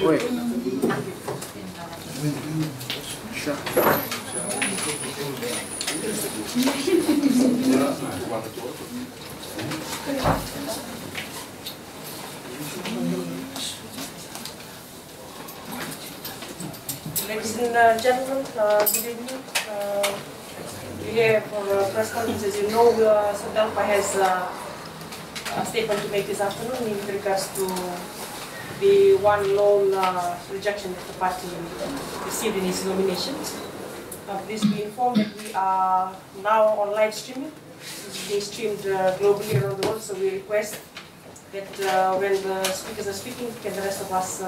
Wait. Char. Ladies and gentlemen, good evening. We're here for a press conference. As you know, SODELPA has a statement to make this afternoon in regards to the one lone rejection that the party received in its nominations. Please be informed that we are now on live streaming. This is being streamed globally around the world, so we request that when the speakers are speaking, can the rest of us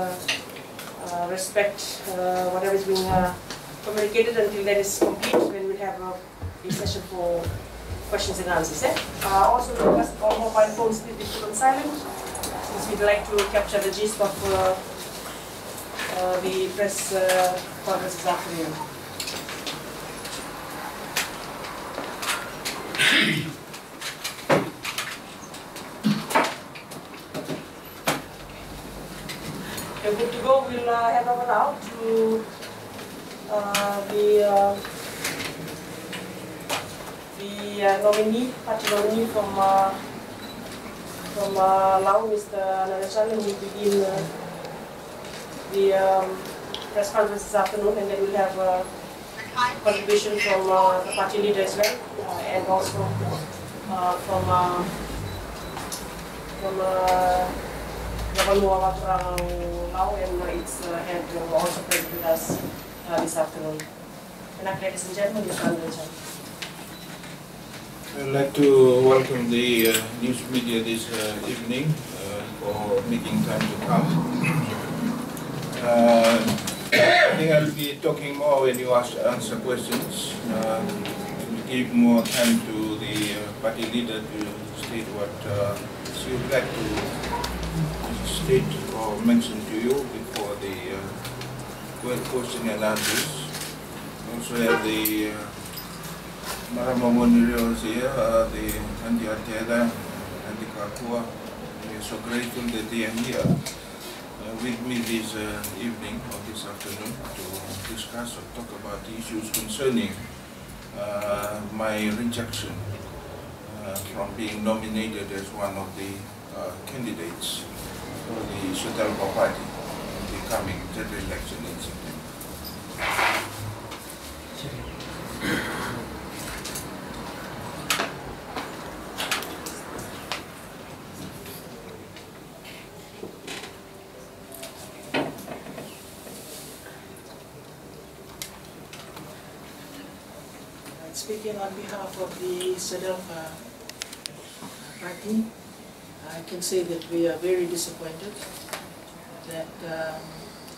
respect whatever is being communicated until that is complete, when we have a session for questions and answers. Also, request all mobile phones please be put on silent, since we'd like to capture the gist of the press conference this afternoon. We're good to go. We'll head over now to the nominee, party nominee from Laos, Mr. Anare Jale, who will begin the press conference this afternoon, and then we'll have a contribution from the party leader as well, and also from Laos, and its head also present with us this afternoon. And ladies and gentlemen, Mr. Anare Jale. I'd like to welcome the news media this evening for making time to come. I think I'll be talking more when you answer questions. To give more time to the party leader to state what she would like to state or mention to you before the question and answers. Also have the Maramamoniros here, the Andiatela and the Kakua. We are so grateful that they are here with me this evening or this afternoon to discuss or talk about the issues concerning my rejection from being nominated as one of the candidates for the SODELPA party in the coming general election in September. Speaking on behalf of the SODELPA party, I can say that we are very disappointed that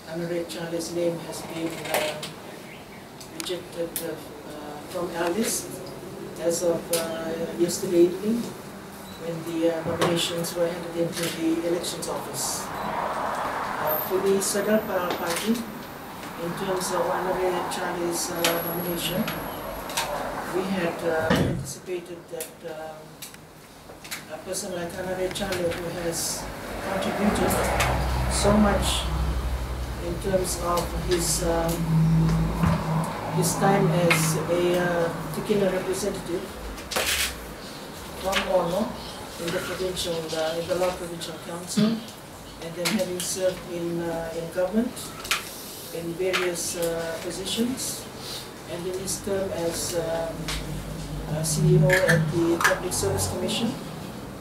Anare Jale's name has been rejected from our list as of yesterday evening, when the nominations were handed into the elections office. For the SODELPA party, in terms of Anare Jale's nomination, we had anticipated that a person like Anare Jale, who has contributed so much in terms of his time as a particular representative from Ono in the Laos Provincial Council, and then having served in government in various positions, and in his term as CEO at the Public Service Commission.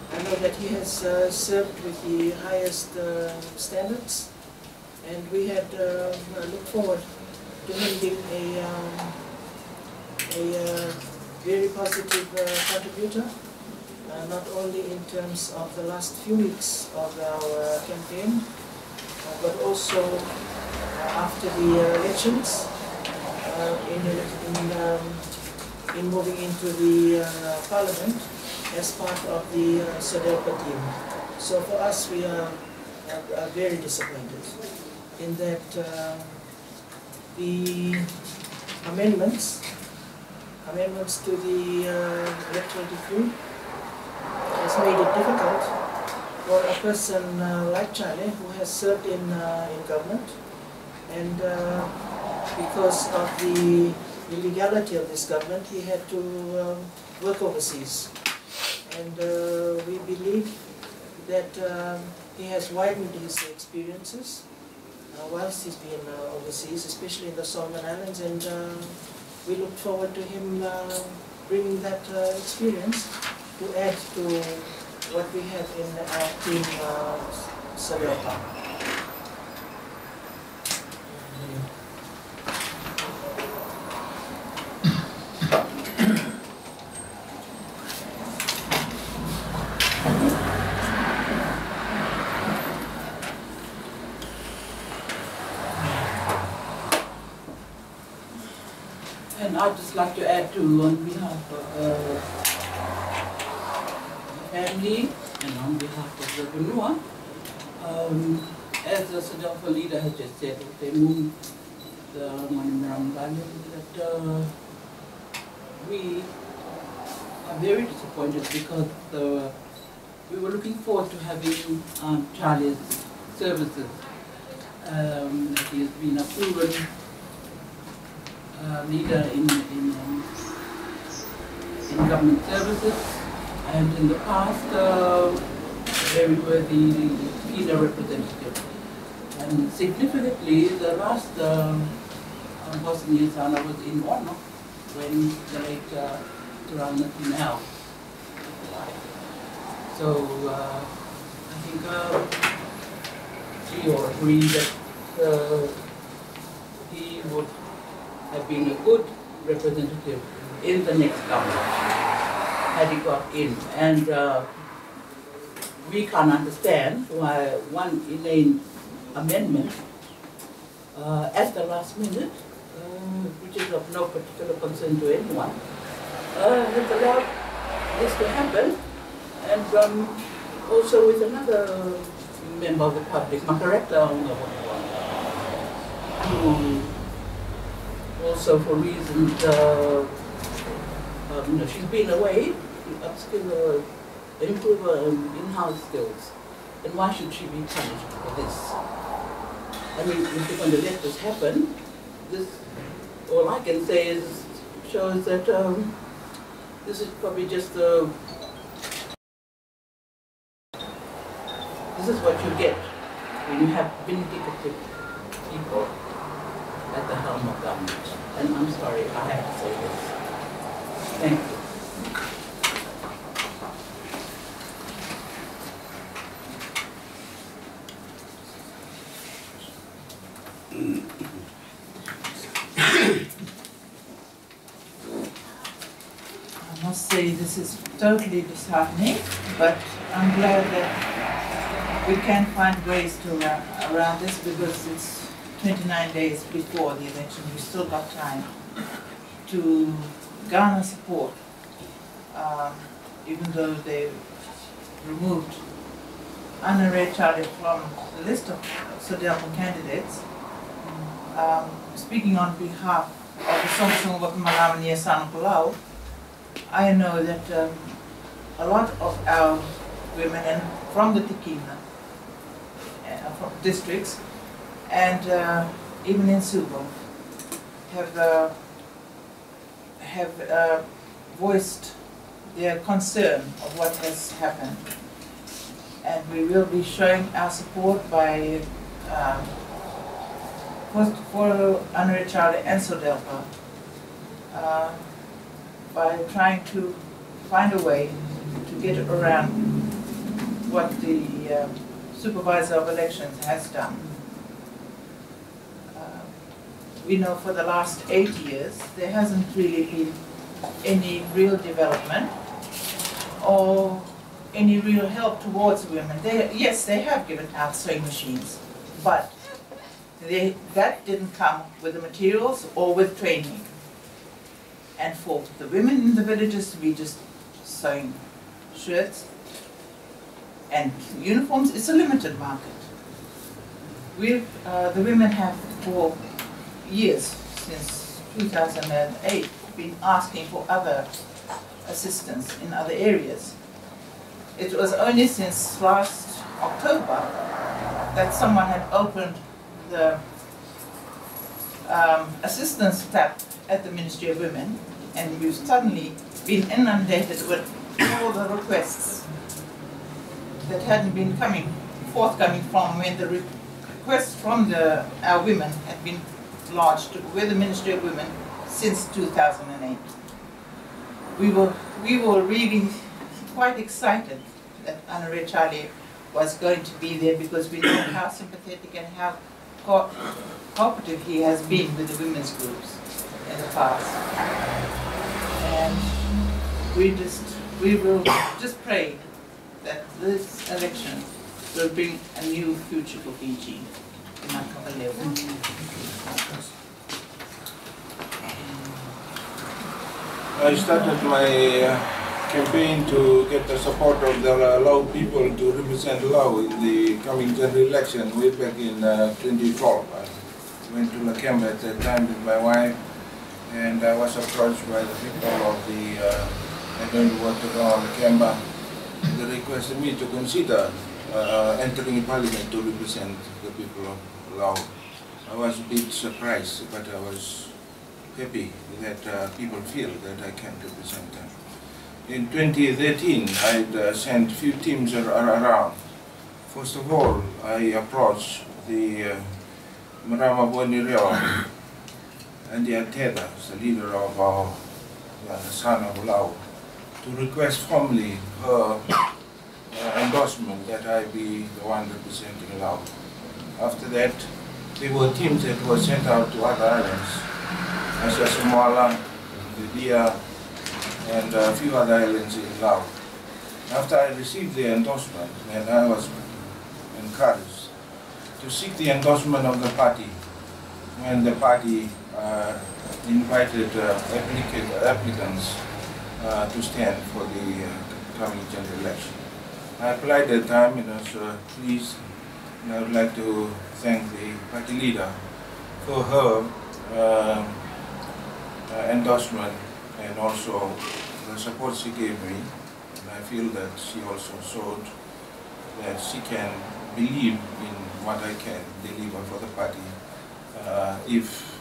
I know that he has served with the highest standards, and we had looked forward to him being a very positive contributor, not only in terms of the last few weeks of our campaign, but also after the elections, in moving into the parliament as part of the SODELPA team. So for us, we are very disappointed in that the amendments to the electoral decree has made it difficult for a person like Charlie who has served in government, and because of the illegality of this government, he had to work overseas. And we believe that he has widened his experiences whilst he's been overseas, especially in the Solomon Islands, and we look forward to him bringing that experience to add to what we have in our team SODELPA. And I'd just like to add too, on behalf of the family and on behalf of the Benua, as the SODELPA leader has just said, they moved the that we are very disappointed because we were looking forward to having Charlie's services. He has been a proven leader in government services, and in the past, very worthy leader representative. And significantly, the last Bosnian Sana was in Ono when the late Turana Tinel died. So I think we all agree that he would have been a good representative in the next government had he got in. And we can't understand why one inane amendment at the last minute, which is of no particular concern to anyone, has allowed this to happen. And also with another member of the public, Makareta, who also for reasons, she's been away to upskill, improve her in-house skills. And why should she be punished for this? I mean, if you're going to let this happen, this, all I can say is, shows that this is probably just the, this is what you get when you have vindicative people at the helm of government. And I'm sorry, I have to say this. Thank you. I must say this is totally disheartening, but I'm glad that we can find ways to around this, because it's 29 days before the election. We still got time to garner support, even though they removed Anare Jale from the list of SODELPA candidates. Speaking on behalf of the SODELPA Nominee Anare, I know that a lot of our women and from the Tikina from districts and even in Subo have voiced their concern of what has happened. And we will be showing our support by for Anare Jale and SODELPA by trying to find a way to get around what the Supervisor of Elections has done. We know for the last 8 years there hasn't really been any real development or any real help towards women. Yes, they have given out sewing machines, but that didn't come with the materials or with training. And for the women in the villages to be just sewing shirts and uniforms, it's a limited market. The women have for years, since 2008, been asking for other assistance in other areas. It was only since last October that someone had opened the assistance tab at the Ministry of Women, and you've suddenly been inundated with all the requests that hadn't been forthcoming from when the requests from our women had been lodged with the Ministry of Women since 2008. We were really quite excited that Anare Jale was going to be there, because we know how sympathetic and how cooperative he has been with the women's groups in the past. And we will just pray that this election will bring a new future for Fiji. I started my campaign to get the support of the Lao people to represent Lao in the coming general election way back in 2012. I went to Lakemba at that time with my wife, and I was approached by the people of the I don't know what to call Lakemba. They requested me to consider entering parliament to represent the people of Lao. I was a bit surprised, but I was happy that people feel that I can represent them. In 2013, I sent few teams around. First of all, I approached the Marama Bonireo and the Ateda, the leader of our son of Lao, to request formally her endorsement that I be the one representing Lao. After that, there were teams that were sent out to other islands, as Samoa, the Dia, and a few other islands in Laos. After I received the endorsement, and I was encouraged to seek the endorsement of the party, when the party invited applicants to stand for the coming general election. I applied at the time and I was pleased, and I would like to thank the party leader for her endorsement and also the support she gave me. And I feel that she also showed that she can believe in what I can deliver for the party if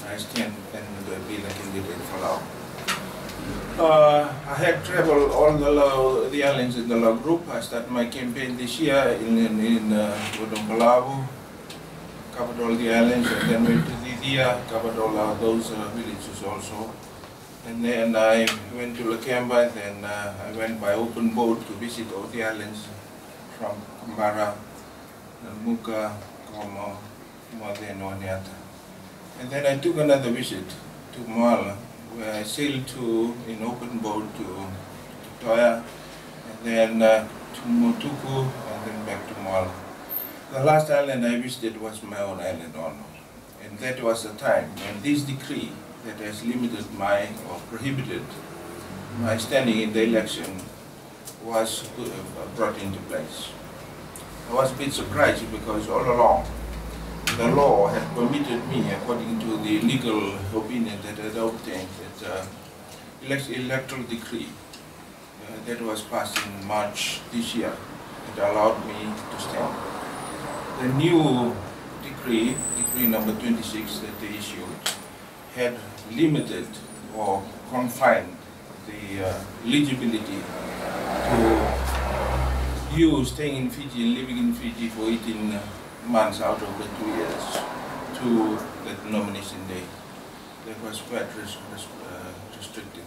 I stand and be the candidate for Lao. I had traveled all the islands in the Lao group. I started my campaign this year in Bodongolavu, covered all the islands, and then went to Didia, covered all those villages also. And then I went to Lakemba, then I went by open boat to visit all the islands from Kumbara, Muka, Komo, Moadeno, and Niata. And then I took another visit to Moala, where I sailed in open boat to Toya, and then to Motuku, and then back to Moala. The last island I visited was my own island, Ono. And that was the time when this decree that has limited or prohibited my standing in the election was brought into place. I was a bit surprised because all along the law had permitted me, according to the legal opinion that I had obtained, that electoral decree that was passed in March this year, it allowed me to stand. The new decree number 26 that they issued, had limited or confined the eligibility to you staying in Fiji and living in Fiji for 18 months out of the 2 years to the nomination day. That was quite restricted.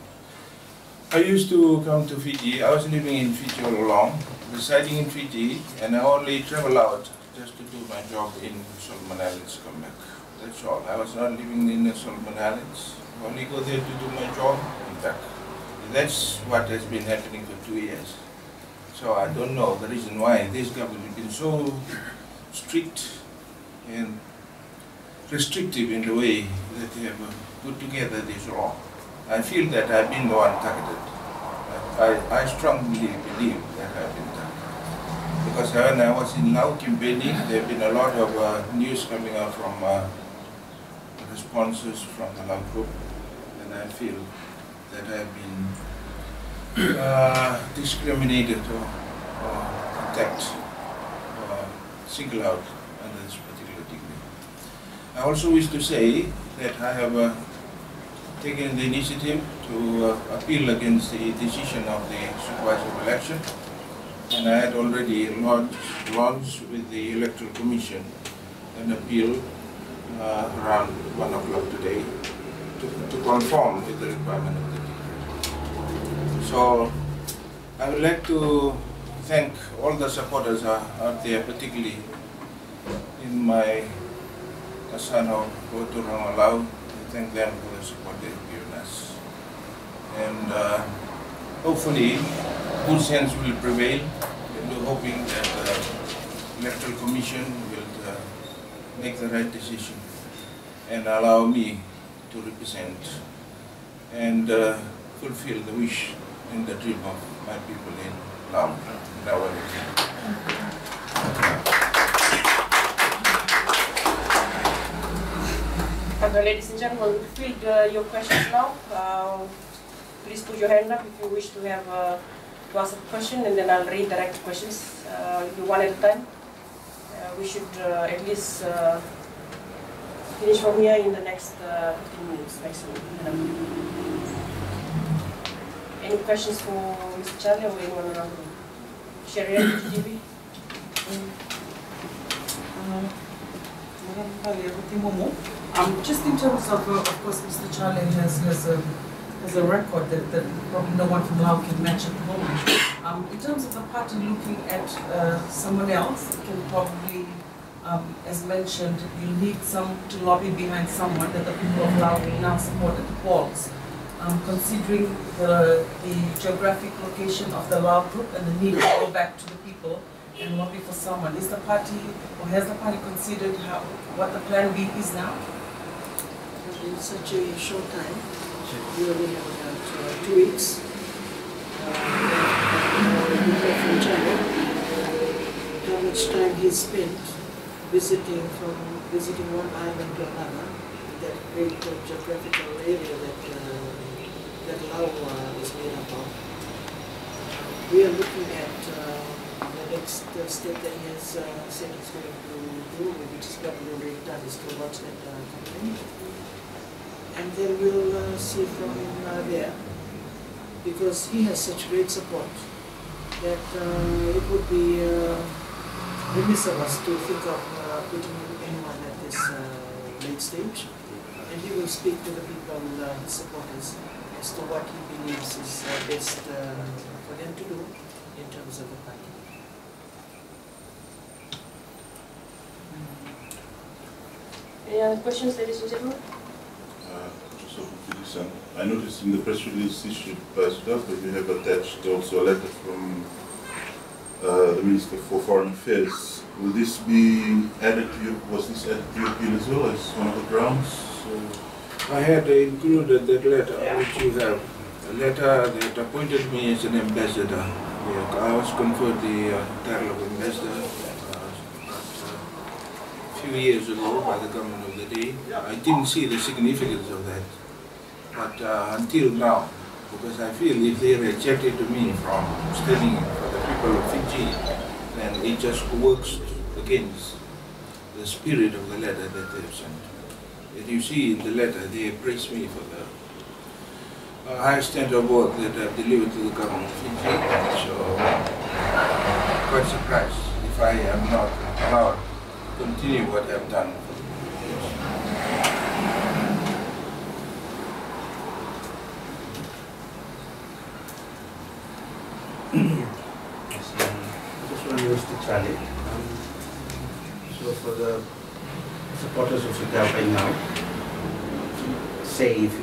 I used to come to Fiji. I was living in Fiji all along, residing in Fiji, and I only travel out just to do my job in Solomon Islands, come back. That's all. I was not living in the Solomon Islands. I only go there to do my job and back. That's what has been happening for 2 years. So I don't know the reason why this government has been so strict and restrictive in the way that they have put together this law. I feel that I've been the one targeted. I strongly believe that I've been targeted. Because when I was in Lao campaigning, there have been a lot of news coming out from responses from the Lao group, and I feel that I've been discriminated or attacked single out under this particular degree. I also wish to say that I have taken the initiative to appeal against the decision of the supervisor of election, and I had already launched with the Electoral Commission an appeal around 1 o'clock today to conform with the requirement of the decree. So I would like to thank all the supporters out there, particularly in my son of Turang Alau. I thank them for the support they've given us. And hopefully good sense will prevail. We're hoping that the Electoral Commission will make the right decision and allow me to represent and fulfill the wish and the dream of my people in Laos. Ladies and gentlemen, we field your questions now. Please put your hand up if you wish to have to ask a question, and then I'll redirect questions. You one at a time. We should at least finish from here in the next 15 minutes maximum. Any questions for Mr. Charlie or anyone around the room? Sherry, GTV? Just in terms of course, Mr. Charlie has a record that probably no one from Laos can match at the moment. In terms of the party looking at someone else, can probably, as mentioned, you need some to lobby behind someone that the people of Laos will now support at the polls. Considering the geographic location of the Lao group and the need to go back to the people and lobby for someone, is the party, or has the party considered what the plan B is now? In such a short time, we only have about 2 weeks. From China, how much time he spent visiting one island to another, that great geographical area that Laos is made up of. We are looking at the next step that he has said he's going to do, which is probably already done, is to launch that campaign. And then we'll see from there, because he has such great support that it would be remiss of us to think of putting anyone at this late stage. And he will speak to the people, his supporters, as to what he believes is best for them to do in terms of the party. Any other questions, ladies and gentlemen? I noticed in the press release issued by SODELPA, you have attached also a letter from the Minister for Foreign Affairs. Will this be added to your, was this added to your appeal as well as one of the grounds? I had included that letter, which you have, a letter that appointed me as an ambassador. I was conferred the title of ambassador a few years ago by the government of the day. I didn't see the significance of that, but until now, because I feel if they rejected me from standing for the people of Fiji, then it just works against the spirit of the letter that they have sent. And you see in the letter, they praise me for the high standard of work that I've delivered to the government of Fiji. So, quite surprised if I am not allowed to continue what I've done. Just one news to Charlie. So for the supporters of SODELPA now, say if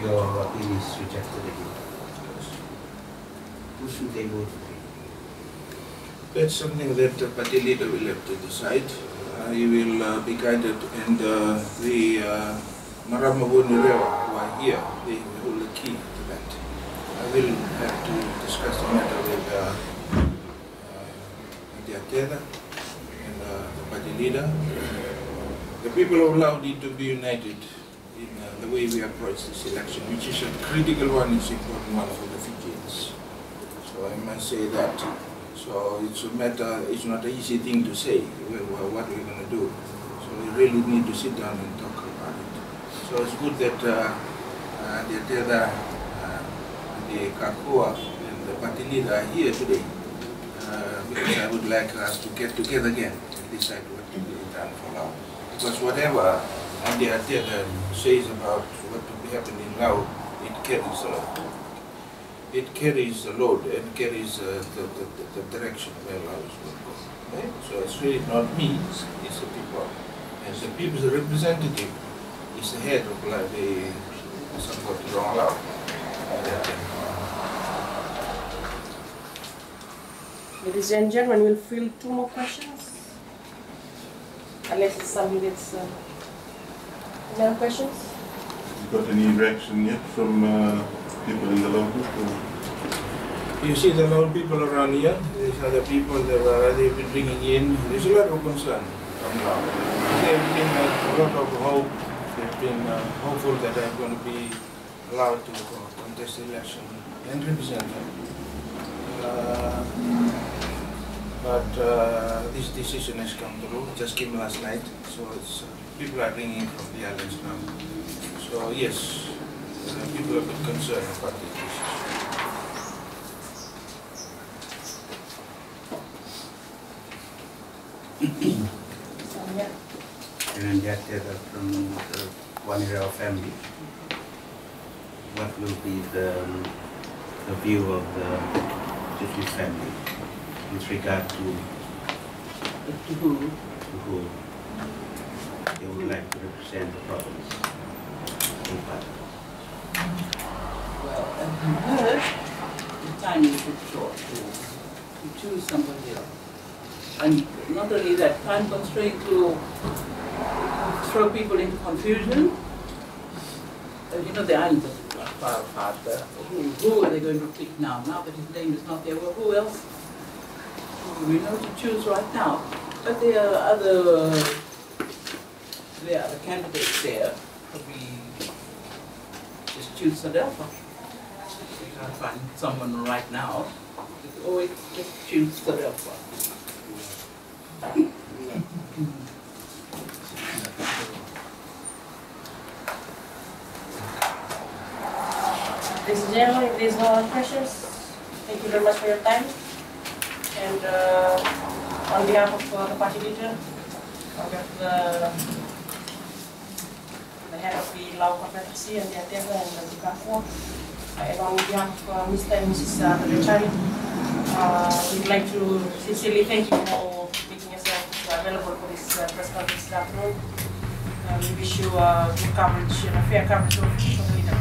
your appeal is rejected again, who should they vote for? That's something that the party leader will have to decide. He will be guided, and the Maramabuni Rewa who are here, they hold the key to that. I will have to discuss the matter with Candidacy and the party leader. The people of Laos need to be united in the way we approach this election, which is a critical one, it's an important one for the Fijians. So I must say that So it's a matter, it's not an easy thing to say, what we're going to do. So we really need to sit down and talk about it. So it's good that the Kakua and the party leader are here today, because I would like us to get together again and decide what to be done for Lao. Because whatever the Ateda says about what will be happening in Lao, it carries the load and carries the direction where Lao is going to go. Right? So it's really not me, it's the people. And the people's representative is the head of the support to Lao. Ladies and gentlemen, we'll field 2 more questions. Unless it's something that's any other questions? You got any reaction yet from people in the Lao group? You see the Lao people around here, these are the people that they've been bringing in. There's a lot of concern from Lao. They've been a lot of hope. They've been hopeful that they're going to be allowed to contest the election and represent them. But this decision has come through, it just came last night, so it's, people are bringing from the islands now. So yes, people are a bit concerned about this decision. And yet from the Wanira family, what will be the view of the Jeffrey family with regard to who they would like to represent the province in Parliament? Well, as you heard, the time is too short to choose somebody else. And not only that, time constraint to throw people into confusion. You know, the islands are far apart. Who are they going to pick now? Now that his name is not there, well, who else? We know to choose right now. But there are other candidates there. We just choose SODELPA. We can't find someone right now. Always just choose SODELPA. Ladies and gentlemen, if there's no other questions, thank you very much for your time. And on behalf of the party leader, on behalf of the head of the Lao Confederacy and the Atenda and the Kakua, and on behalf of Mr. and Mrs. Chari, we'd like to sincerely thank you for making yourself available for this press conference this afternoon. We wish you good coverage and a fair coverage of the leader.